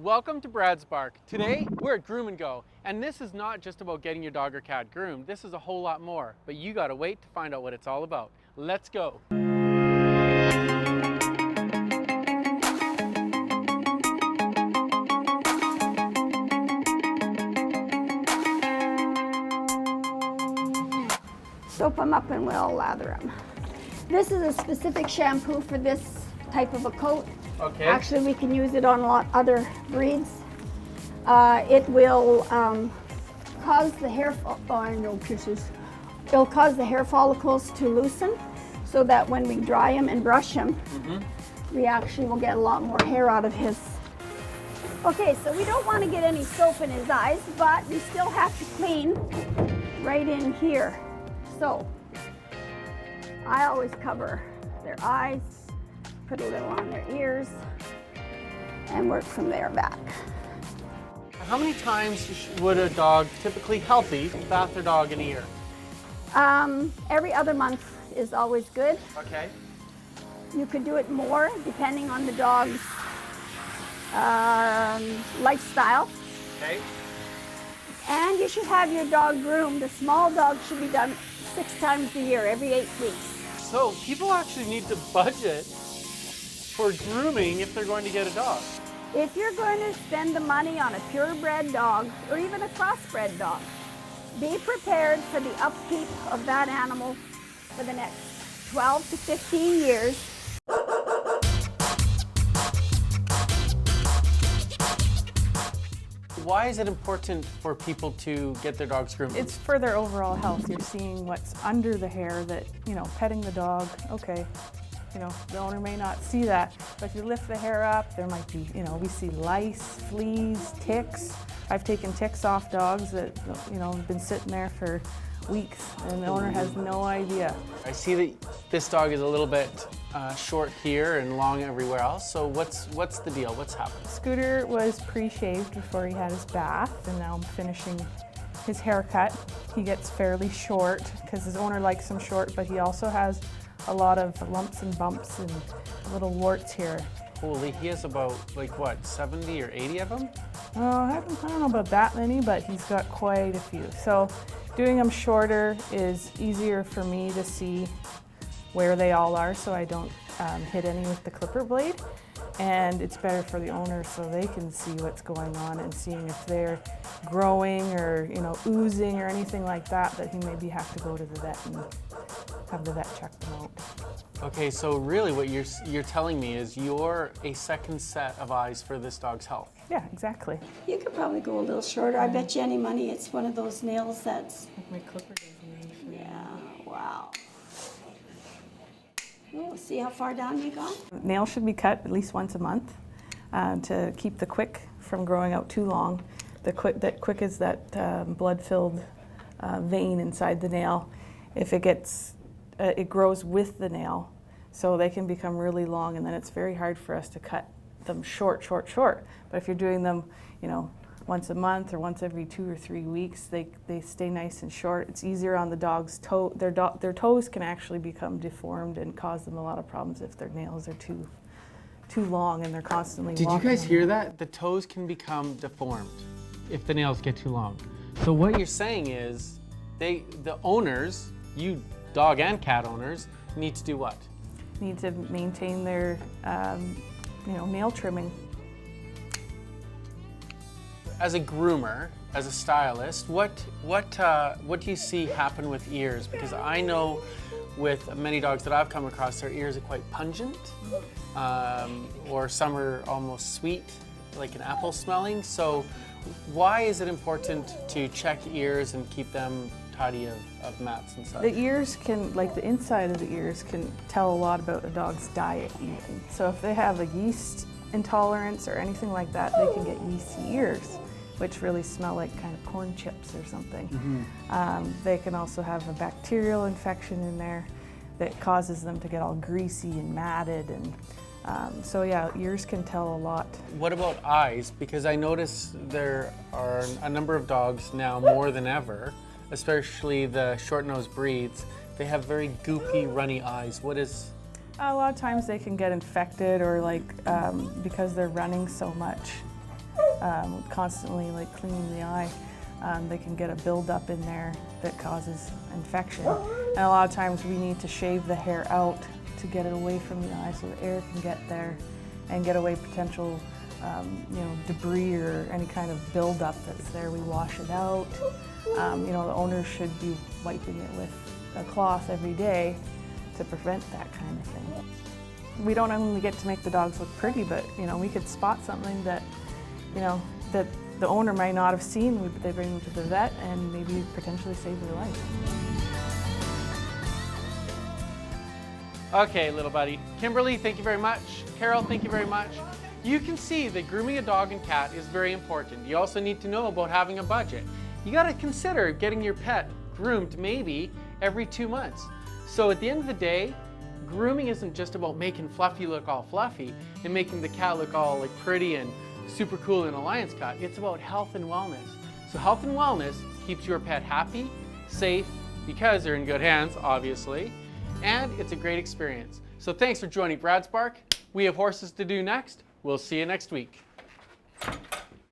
Welcome to Brad's Bark. Today, we're at Groom and Go, and this is not just about getting your dog or cat groomed. This is a whole lot more, but you gotta wait to find out what it's all about. Let's go. Soap them up and we'll lather them. This is a specific shampoo for this type of a coat. Okay. Actually, we can use it on a lot other breeds. It will cause the hair, it'll cause the hair follicles to loosen so that when we dry him and brush him, we actually will get a lot more hair out of his. Okay, so we don't want to get any soap in his eyes, but we still have to clean right in here. So I always cover their eyes, put a little on their ears, and work from there back. How many times would a dog, typically healthy, bath their dog in a year? Every other month is always good. Okay. You could do it more depending on the dog's lifestyle. Okay. And you should have your dog groomed. The small dog should be done 6 times a year, every 8 weeks. So people actually need to budget for grooming if they're going to get a dog. If you're going to spend the money on a purebred dog or even a crossbred dog, be prepared for the upkeep of that animal for the next 12 to 15 years. Why is it important for people to get their dogs groomed? It's for their overall health. You're seeing what's under the hair that, petting the dog, okay, the owner may not see that, but if you lift the hair up, there might be, we see lice, fleas, ticks. I've taken ticks off dogs that, have been sitting there for weeks and the owner has no idea. I see that this dog is a little bit short here and long everywhere else. So what's the deal? What's happened? Scooter was pre-shaved before he had his bath, and now I'm finishing his haircut. He gets fairly short because his owner likes him short, but he also has a lot of lumps and bumps and little warts here. Holy, he has about 70 or 80 of them? I don't know about that many, but he's got quite a few. So doing them shorter is easier for me to see where they all are so I don't hit any with the clipper blade. And it's better for the owner so they can see what's going on and seeing if they're growing or oozing or anything like that he maybe have to go to the vet and have the vet check them out. Okay, so really what you're telling me is you're a second set of eyes for this dog's health. Yeah, exactly. You could probably go a little shorter. I bet you any money it's one of those nails that's... Like my clipper doesn't. Yeah, wow. Oh, see how far down you got? Nails should be cut at least once a month to keep the quick from growing out too long. That quick is that blood-filled vein inside the nail. If it gets, it grows with the nail, so they can become really long, and then it's very hard for us to cut them short. But if you're doing them, once a month or once every 2 or 3 weeks, they stay nice and short. It's easier on the dog's toe. Their toes can actually become deformed and cause them a lot of problems if their nails are too long and they're constantly Did you walking guys on hear them. that? The toes can become deformed if the nails get too long. So what you're saying is the owners, you dog and cat owners, need to do what? Need to maintain their nail trimming. As a groomer, as a stylist, what do you see happen with ears? Because I know with many dogs that I've come across, their ears are quite pungent, or some are almost sweet, like an apple smelling. So why is it important to check ears and keep them tidy of mats and such? The ears can, the inside of the ears can tell a lot about a dog's diet even. So if they have a yeast intolerance or anything like that, they can get yeasty ears, which really smell like kind of corn chips or something. They can also have a bacterial infection in there that causes them to get all greasy and matted. And so yeah, ears can tell a lot. What about eyes? Because I notice there are a number of dogs now more than ever, especially the short-nosed breeds, they have very goopy, runny eyes. What is... A lot of times they can get infected or because they're running so much. constantly like cleaning the eye, they can get a buildup in there that causes infection. And a lot of times we need to shave the hair out to get it away from the eye so the air can get there and get away potential debris or any kind of buildup that's there. We wash it out. The owner should be wiping it with a cloth every day to prevent that kind of thing. We don't only get to make the dogs look pretty, but we could spot something that that the owner might not have seen. They bring them to the vet and maybe potentially save their life. Okay, little buddy. Kimberly, thank you very much. Carol, thank you very much. You can see that grooming a dog and cat is very important. You also need to know about having a budget. You got to consider getting your pet groomed maybe every 2 months. So at the end of the day, grooming isn't just about making Fluffy look all fluffy and making the cat look all like pretty and super cool in a lion's cut. It's about health and wellness. So health and wellness keeps your pet happy, safe, because they're in good hands, obviously, and it's a great experience. So thanks for joining Brad Spark. We have horses to do next. We'll see you next week.